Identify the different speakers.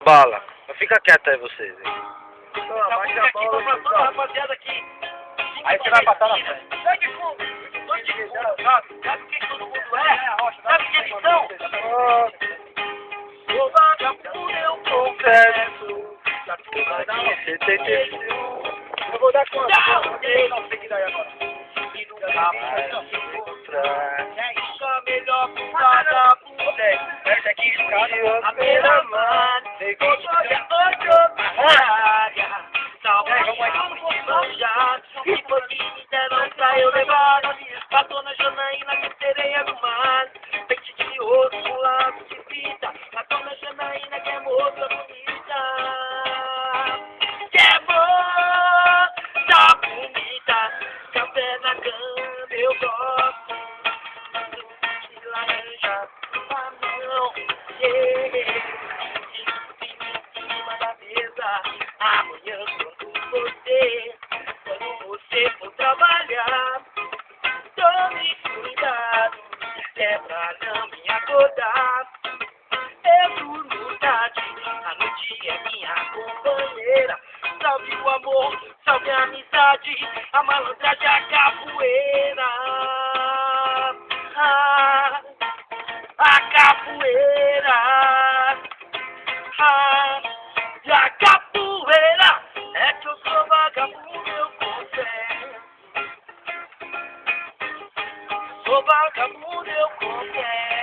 Speaker 1: bala. Mas fica quieto aí vocês. Hein?
Speaker 2: Baixa a bola, rapaziada aqui.
Speaker 3: Aí você vai passar na frente.
Speaker 2: Sabe o que todo mundo é? Sabe o que eles são? Sou vagabundo, eu confesso.
Speaker 1: Você tem que...
Speaker 3: Eu vou dar conta. Não sei que daí agora.
Speaker 2: E nunca mais encontrar. Nunca melhor pro vagabundo.
Speaker 3: Essa aqui,
Speaker 2: A beira-mar, olha onde área. Salve, vamos manjar. E por que me deram pra eu levar? A dona Janaína, que sereia do mar. Pente de ouro, pulado de fita. A dona Janaína, que é moça bonita. Que é moça bonita. Café na cama, eu gosto. De laranja, mamão. Em cima da mesa. Amanhã quando você for trabalhar, tome cuidado, é pra não me acordar. Eu durmo tarde, a noite é minha companheira. Salve o amor, salve a amizade, a malandragem, a capoeira. A capoeira. E a capoeira é que eu sou vagabundo, eu confesso. Sou vagabundo, eu confesso.